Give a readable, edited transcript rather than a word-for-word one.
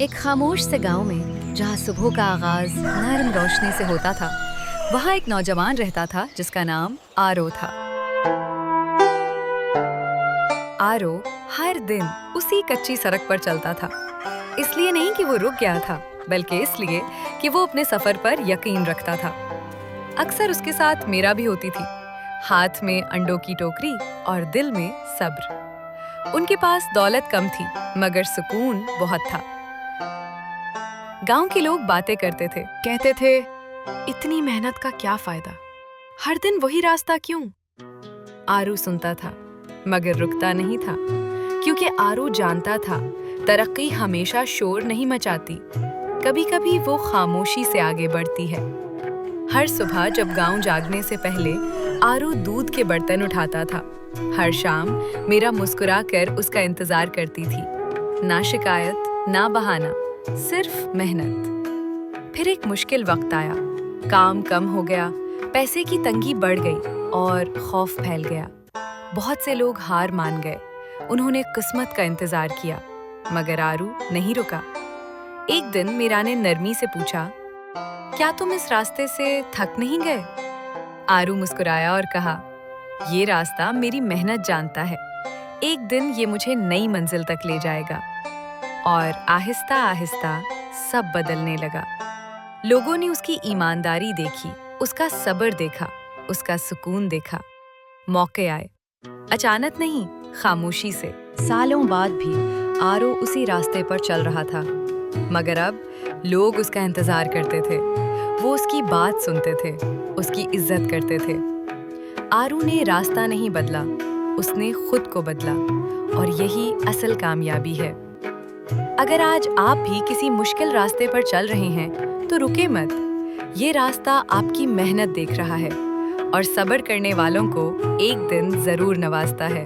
एक खामोश से गांव में जहां सुबह का आगाज नरम रोशनी से होता था, वहां एक नौजवान रहता था जिसका नाम आरो था। आरो हर दिन उसी कच्ची सड़क पर चलता था, इसलिए नहीं कि वो रुक गया था, बल्कि इसलिए कि वो अपने सफर पर यकीन रखता था। अक्सर उसके साथ मेरा भी होती थी, हाथ में अंडों की टोकरी और दिल में सब्र। उनके पास दौलत कम थी, मगर सुकून बहुत था। गांव के लोग बातें करते थे, कहते थे, इतनी मेहनत का क्या फायदा, हर दिन वही रास्ता क्यों? आरू सुनता था, मगर रुकता नहीं था, क्योंकि आरू जानता था तरक्की हमेशा शोर नहीं मचाती, कभी-कभी वो खामोशी से आगे बढ़ती है। हर सुबह जब गांव जागने से पहले आरू दूध के बर्तन उठाता था। हर शाम मेरा मुस्कुराकर उसका इंतजार करती थी। ना शिकायत, ना बहाना, सिर्फ मेहनत। फिर एक मुश्किल वक्त आया, काम कम हो गया, पैसे की तंगी बढ़ गई और खौफ फैल गया। बहुत से लोग हार मान गए, उन्होंने किस्मत का इंतजार किया, मगर आरू नहीं रुका। एक दिन मीरा ने नरमी से पूछा, क्या तुम इस रास्ते से थक नहीं गए? आरू मुस्कुराया और कहा, ये रास्ता मेरी मेहनत जानता है, एक दिन ये मुझे नई मंजिल तक ले जाएगा। और आहिस्ता आहिस्ता सब बदलने लगा। लोगों ने उसकी ईमानदारी देखी, उसका सब्र देखा, उसका सुकून देखा। मौके आए, अचानक नहीं, खामोशी से। सालों बाद भी आरो उसी रास्ते पर चल रहा था, मगर अब लोग उसका इंतजार करते थे। वो उसकी बात सुनते थे, उसकी इज्जत करते थे। आरू ने रास्ता नहीं बदला, उसने खुद को बदला, और यही असल कामयाबी है। अगर आज आप भी किसी मुश्किल रास्ते पर चल रहे हैं, तो रुके मत। ये रास्ता आपकी मेहनत देख रहा है, और सब्र करने वालों को एक दिन जरूर नवाजता है।